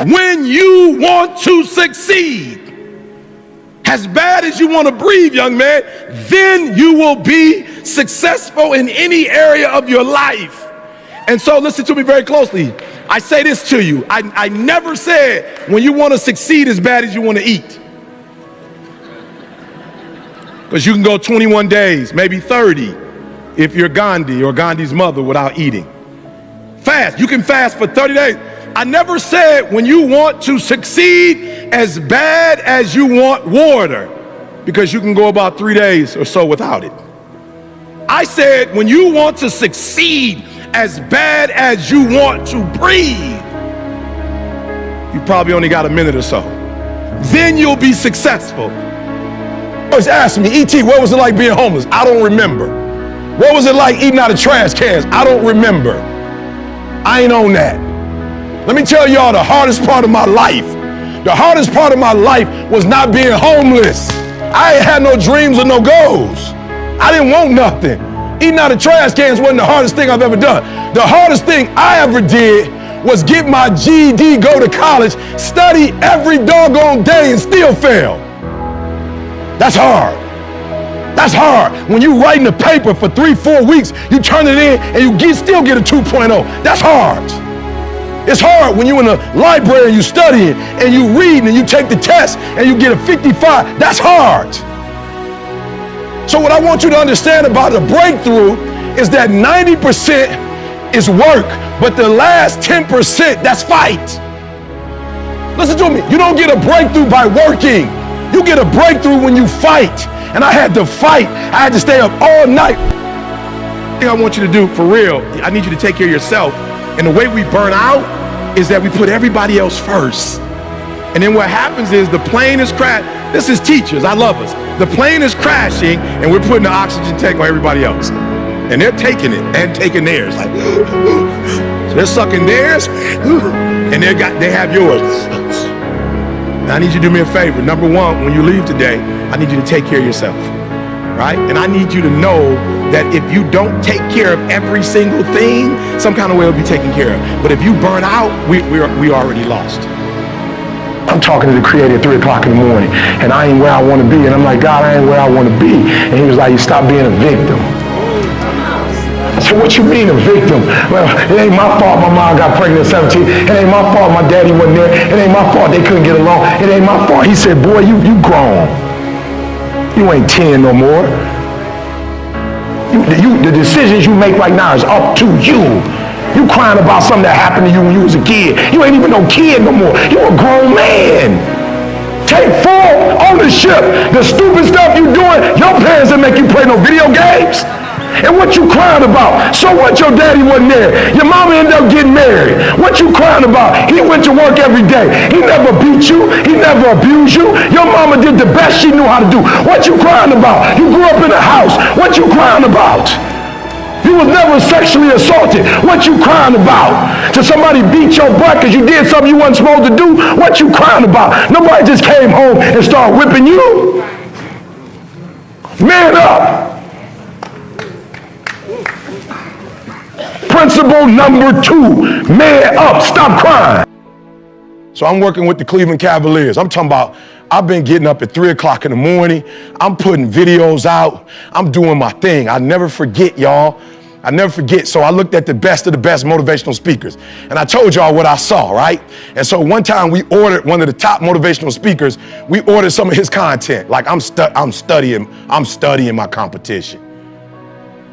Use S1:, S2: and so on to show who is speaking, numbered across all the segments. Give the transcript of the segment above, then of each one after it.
S1: When you want to succeed, as bad as you want to breathe, young man, then you will be successful in any area of your life. And so listen to me very closely. I say this to you. I never said when you want to succeed as bad as you want to eat. Because you can go 21 days, maybe 30, if you're Gandhi or Gandhi's mother, without eating. Fast. You can fast for 30 days. I never said when you want to succeed as bad as you want water, because you can go about 3 days or so without it. I said when you want to succeed as bad as you want to breathe, you probably only got a minute or so. Then you'll be successful. Always ask me, E.T., what was it like being homeless? I don't remember. What was it like eating out of trash cans? I don't remember. I ain't on that. Let me tell y'all the hardest part of my life. The hardest part of my life was not being homeless. I ain't had no dreams or no goals. I didn't want nothing. Eating out of trash cans wasn't the hardest thing I've ever done. The hardest thing I ever did was get my GED, go to college, study every doggone day and still fail. That's hard. That's hard. When you writing a paper for 3-4 weeks, you turn it in and you still get a 2.0. That's hard. It's hard when you're in the library and you studying and you read and you take the test and you get a 55. That's hard. So what I want you to understand about a breakthrough is that 90% is work, but the last 10%, that's fight. Listen to me. You don't get a breakthrough by working. You get a breakthrough when you fight. And I had to fight. I had to stay up all night. The thing I want you to do for real, I need you to take care of yourself. And the way we burn out is that we put everybody else first. And then what happens is the plane is crashing. This is teachers, I love us. The plane is crashing and we're putting the oxygen tank on everybody else. And they're taking it and taking theirs. Like, so they're sucking theirs and they have yours. Now I need you to do me a favor. Number one, when you leave today, I need you to take care of yourself, right? And I need you to know that if you don't take care of every single thing, some kind of way will be taken care of. But if you burn out, we already lost. I'm talking to the Creator at 3 o'clock in the morning, and I ain't where I want to be. And I'm like, God, I ain't where I want to be. And he was like, you stop being a victim. I said, what you mean a victim? Well, it ain't my fault my mom got pregnant at 17. It ain't my fault my daddy wasn't there. It ain't my fault they couldn't get along. It ain't my fault. He said, boy, you grown. You ain't 10 no more. The decisions you make right now is up to you. You crying about something that happened to you when you was a kid. You ain't even no kid no more. You a grown man. Take full ownership. The stupid stuff you doing, your parents didn't make you play no video games. And what you crying about? So what, your daddy wasn't there? Your mama ended up getting married. What you crying about? He went to work every day. He never beat you. He never abused you. Your mama did the best she knew how to do. What you crying about? You grew up in a house. What you crying about? You was never sexually assaulted. What you crying about? Till somebody beat your butt because you did something you wasn't supposed to do? What you crying about? Nobody just came home and started whipping you. Man up. Principle number 2, man up, stop crying. So I'm working with the Cleveland Cavaliers. I'm talking about, I've been getting up at 3 o'clock in the morning. I'm putting videos out. I'm doing my thing. I never forget, y'all. I never forget. So I looked at the best of the best motivational speakers. And I told y'all what I saw, right? And so one time we ordered one of the top motivational speakers. We ordered some of his content. Like I'm studying my competition.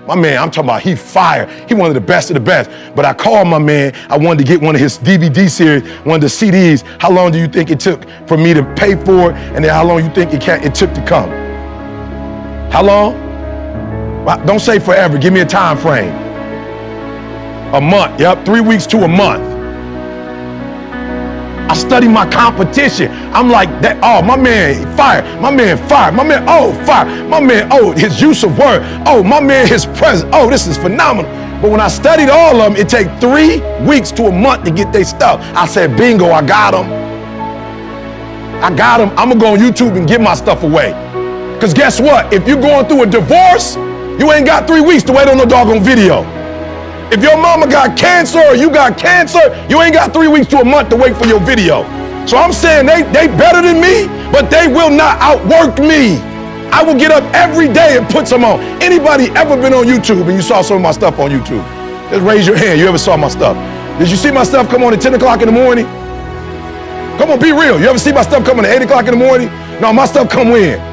S1: My man, I'm talking about he fire. He one of the best of the best. But I called my man. I wanted to get one of his DVD series, one of the CDs. How long do you think it took for me to pay for it? And then how long you think it took to come? How long? Well, don't say forever. Give me a time frame. A month. Yep, 3 weeks to a month. I study my competition. I'm like that. Oh, my man, fire. My man, fire. My man, oh, fire. My man, oh, his use of word. Oh, my man, his presence. Oh, this is phenomenal. But when I studied all of them, it take 3 weeks to a month to get their stuff. I said, bingo, I got them. I got them. I'm going to go on YouTube and give my stuff away. Because guess what? If you're going through a divorce, you ain't got 3 weeks to wait on no doggone video. If your mama got cancer or you got cancer, you ain't got 3 weeks to a month to wait for your video. So I'm saying they better than me, but they will not outwork me. I will get up every day and put some on. Anybody ever been on YouTube and you saw some of my stuff on YouTube? Just raise your hand. You ever saw my stuff? Did you see my stuff come on at 10 o'clock in the morning? Come on, be real. You ever see my stuff coming at 8 o'clock in the morning? No, my stuff come when?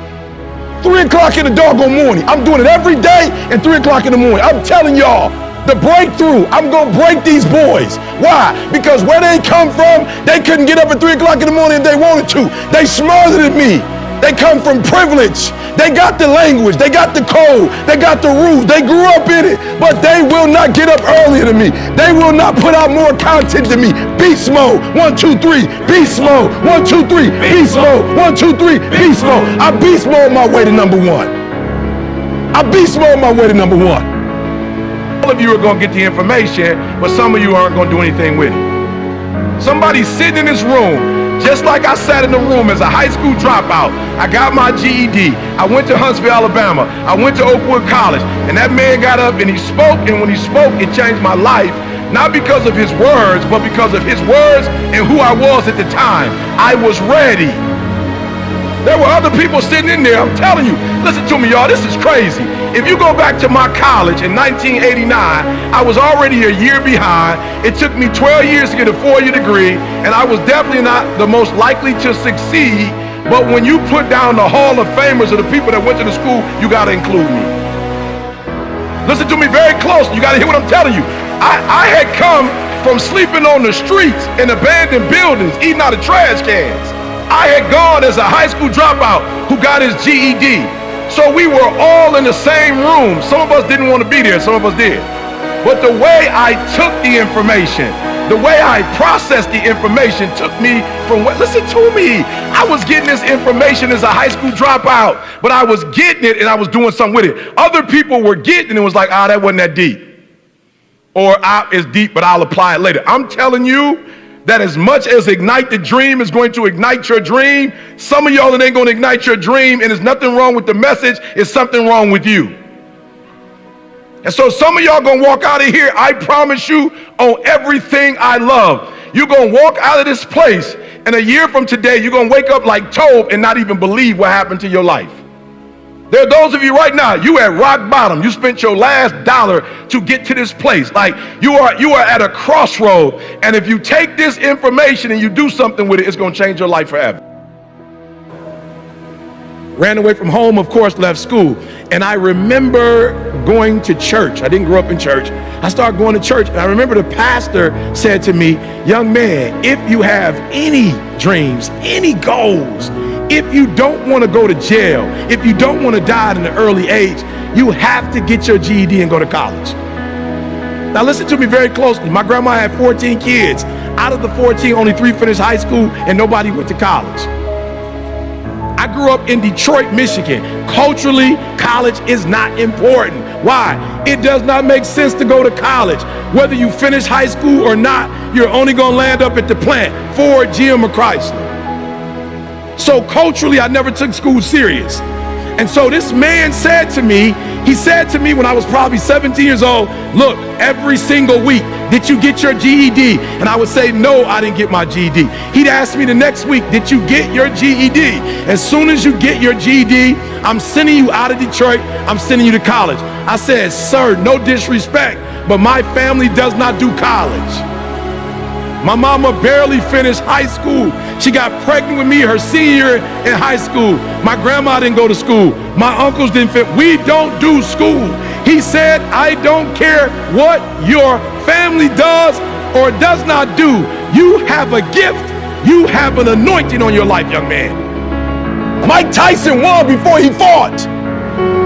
S1: 3 o'clock in the doggone morning. I'm doing it every day at 3 o'clock in the morning. I'm telling y'all, the breakthrough, I'm gonna break these boys. Why? Because where they come from, they couldn't get up at 3 o'clock in the morning if they wanted to. They smothered at me. They come from privilege. They got the language, they got the code, they got the rules, they grew up in it, but they will not get up earlier than me. They will not put out more content than me. Beast mode, 1, 2, 3, beast mode, 1, 2, 3, beast mode, 1, 2, 3, beast mode. I beast mode my way to number one. I beast mode my way to number one. All of you are gonna get the information, but some of you aren't gonna do anything with it. Somebody's sitting in this room, just like I sat in the room as a high school dropout. I got my GED. I went to Huntsville, Alabama. I went to Oakwood College. And that man got up and he spoke. And when he spoke, it changed my life. Not because of his words, but because of his words and who I was at the time. I was ready. There were other people sitting in there. I'm telling you, listen to me, y'all. This is crazy. If you go back to my college in 1989, I was already a year behind. It took me 12 years to get a 4-year degree, and I was definitely not the most likely to succeed. But when you put down the Hall of Famers of the people that went to the school, you got to include me. Listen to me very close. You got to hear what I'm telling you. I had come from sleeping on the streets in abandoned buildings, eating out of trash cans. I had gone as a high school dropout who got his GED. So we were all in the same room. Some of us didn't want to be there, some of us did. But the way I took the information, the way I processed the information took me from what, listen to me, I was getting this information as a high school dropout, but I was getting it and I was doing something with it. Other people were getting it and it was like, that wasn't that deep. Or it's deep, but I'll apply it later. I'm telling you, that as much as Ignite the Dream is going to ignite your dream, some of y'all it ain't going to ignite your dream, and there's nothing wrong with the message, it's something wrong with you. And so some of y'all gonna walk out of here, I promise you, on everything I love. You're gonna walk out of this place, and a year from today, you're gonna wake up like Tob and not even believe what happened to your life. There are those of you right now, you at rock bottom. You spent your last dollar to get to this place. Like you are at a crossroad. And if you take this information and you do something with it, it's gonna change your life forever. Ran away from home, of course, left school. And I remember going to church. I didn't grow up in church. I started going to church. And I remember the pastor said to me, young man, if you have any dreams, any goals, if you don't want to go to jail, if you don't want to die at an early age, you have to get your GED and go to college. Now listen to me very closely. My grandma had 14 kids. Out of the 14, only 3 finished high school and nobody went to college. I grew up in Detroit, Michigan. Culturally, college is not important. Why? It does not make sense to go to college. Whether you finish high school or not, you're only gonna land up at the plant, Ford, GM, or Chrysler. So culturally, I never took school serious. And so this man said to me, he said to me when I was probably 17 years old, look, every single week, did you get your GED? And I would say, no, I didn't get my GED. He'd ask me the next week, did you get your GED? As soon as you get your GED, I'm sending you out of Detroit, I'm sending you to college. I said, sir, no disrespect, but my family does not do college. My mama barely finished high school. She got pregnant with me her senior year in high school. My grandma didn't go to school. My uncles didn't fit. We don't do school. He said, I don't care what your family does or does not do. You have a gift. You have an anointing on your life, young man. Mike Tyson won before he fought.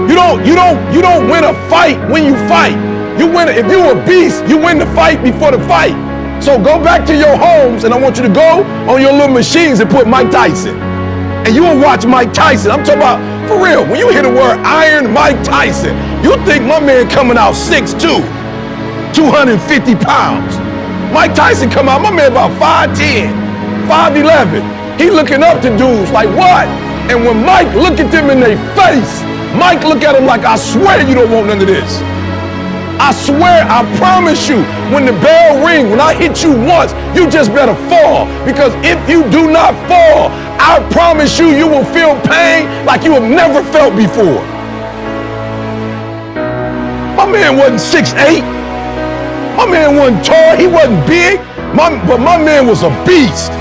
S1: You don't win a fight when you fight. You win. If you're a beast, you win the fight before the fight. So go back to your homes, and I want you to go on your little machines and put Mike Tyson. And you will watch Mike Tyson. I'm talking about, for real, when you hear the word Iron Mike Tyson, you think my man coming out 6'2", 250 pounds. Mike Tyson come out, my man about 5'10", 5'11". He looking up to dudes like, what? And when Mike look at them in their face, Mike look at him like, I swear you don't want none of this. I swear, I promise you, when the bell rings, when I hit you once, you just better fall. Because if you do not fall, I promise you, you will feel pain like you have never felt before. My man wasn't 6'8". My man wasn't tall, he wasn't big, but my man was a beast.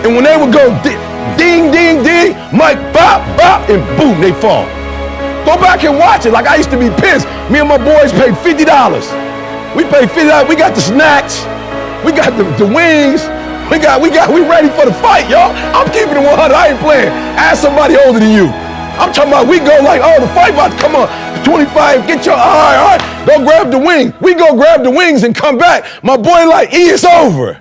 S1: And when they would go ding, ding, ding, Mike, bop, bop, and boom, they fall. Go back and watch it. Like I used to be pissed. Me and my boys paid $50. We paid $50. We got the snacks. We got the wings. We ready for the fight, y'all. I'm keeping it 100. I ain't playing. Ask somebody older than you. I'm talking about we go like, oh, the fight about to come on. 25, get your, all right. Go grab the wing. We go grab the wings and come back. My boy like, it's over.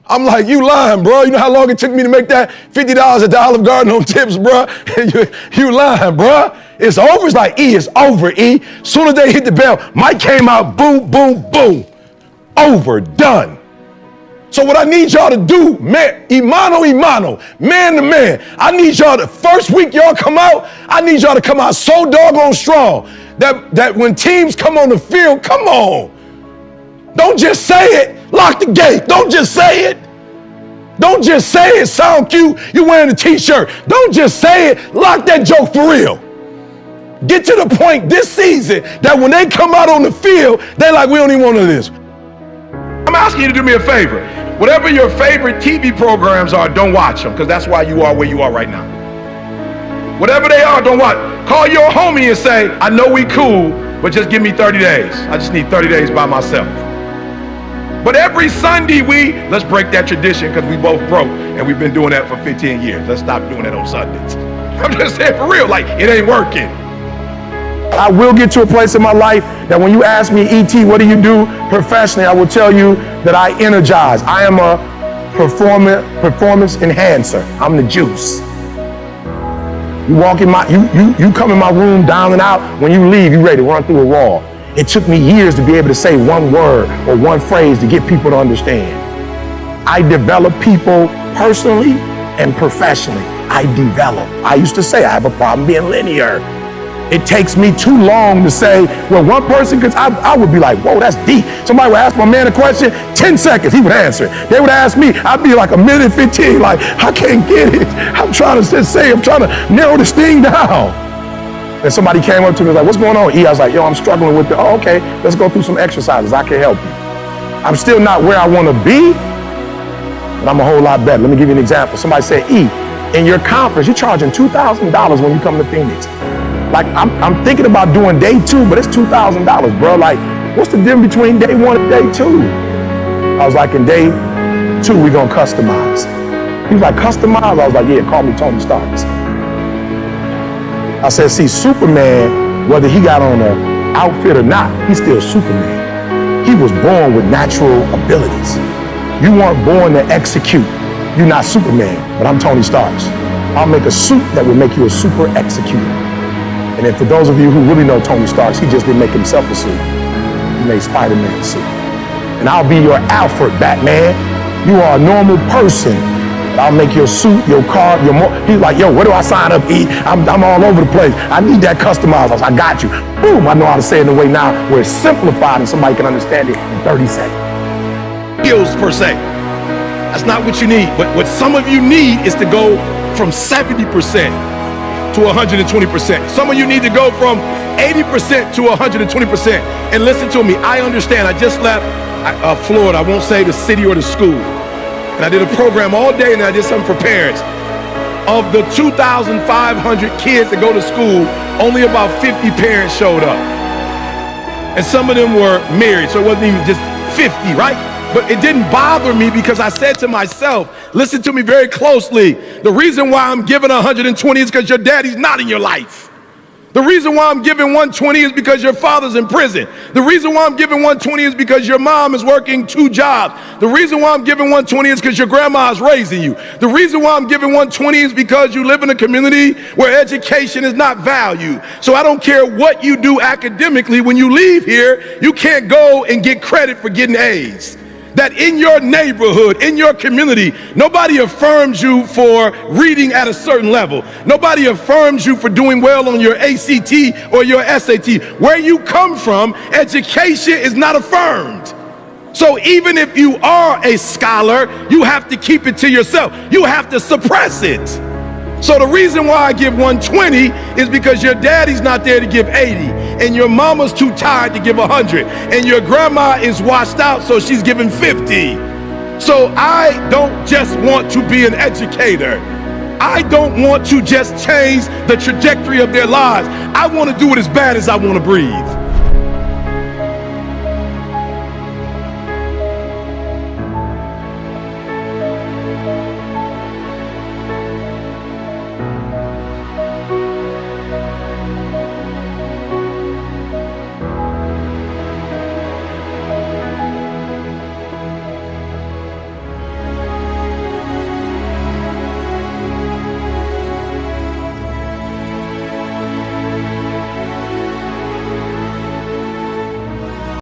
S1: I'm like, you lying, bro. You know how long it took me to make that $50 at the Olive Garden on tips, bro? you lying, bro. It's over. It's like, it's over, E. Soon as they hit the bell, Mike came out, boom, boom, boom. Over, done. So what I need y'all to do, man, imano, man to man, I need y'all to, first week y'all come out, I need y'all to come out so doggone strong that when teams come on the field, come on. Don't just say it, lock the gate. Don't just say it. Don't just say it, sound cute, you wearing a t-shirt. Don't just say it, lock that joke for real. Get to the point this season that when they come out on the field, they're like, we don't even want none of this. I'm asking you to do me a favor. Whatever your favorite TV programs are, don't watch them, because that's why you are where you are right now. Whatever they are, don't watch. Call your homie and say, I know we cool, but just give me 30 days. I just need 30 days by myself. But every Sunday let's break that tradition, because we both broke, and we've been doing that for 15 years. Let's stop doing that on Sundays. I'm just saying for real, like it ain't working. I will get to a place in my life that when you ask me, E.T., what do you do professionally, I will tell you that I energize. I am a performance enhancer. I'm the juice. You walk in you come in my room down and out. When you leave, you ready to run through a wall. It took me years to be able to say one word or one phrase to get people to understand. I develop people personally and professionally. I used to say I have a problem being linear. It takes me too long to say, well, one person, because I would be like, whoa, that's deep. Somebody would ask my man a question, 10 seconds, he would answer it. They would ask me, I'd be like a minute 15, like, I can't get it. I'm trying to narrow this thing down. And somebody came up to me like, what's going on, E? I was like, yo, I'm struggling with oh, okay, let's go through some exercises. I can help you. I'm still not where I want to be, but I'm a whole lot better. Let me give you an example. Somebody said, E, in your conference, you're charging $2,000 when you come to Phoenix. Like, I'm thinking about doing day 2, but it's $2,000, bro. Like, what's the difference between day 1 and day 2? I was like, in day 2, we're going to customize. He was like, customize? I was like, yeah, call me Tony Starks. I said, see, Superman, whether he got on an outfit or not, he's still Superman. He was born with natural abilities. You weren't born to execute. You're not Superman, but I'm Tony Starks. I'll make a suit that will make you a super executor. And then for those of you who really know Tony Starks, he just didn't make himself a suit. He made Spider-Man a suit. And I'll be your Alfred, Batman. You are a normal person. I'll make your suit, your car, he's like, yo, where do I sign up, E? I'm all over the place. I need that customized. I was like, I got you. Boom, I know how to say it in a way now where it's simplified and somebody can understand it in 30 seconds. Skills per se. That's not what you need. But what some of you need is to go from 70% to 120%. Some of you need to go from 80% to 120%. And listen to me, I understand. I just left Florida. I won't say the city or the school. And I did a program all day, and I did something for parents. Of the 2,500 kids that go to school, only about 50 parents showed up. And some of them were married, so it wasn't even just 50, right? But it didn't bother me because I said to myself, listen to me very closely, the reason why I'm giving 120 is because your daddy's not in your life. The reason why I'm giving 120 is because your father's in prison. The reason why I'm giving 120 is because your mom is working 2 jobs. The reason why I'm giving 120 is because your grandma is raising you. The reason why I'm giving 120 is because you live in a community where education is not valued. So I don't care what you do academically, when you leave here, you can't go and get credit for getting A's. that in your neighborhood, in your community, nobody affirms you for reading at a certain level. Nobody affirms you for doing well on your ACT or your SAT. Where you come from, education is not affirmed. So even if you are a scholar, you have to keep it to yourself. You have to suppress it. So the reason why I give 120 is because your daddy's not there to give 80, and your mama's too tired to give 100, and your grandma is washed out, so she's giving 50. So I don't just want to be an educator. I don't want to just change the trajectory of their lives. I want to do it as bad as I want to breathe.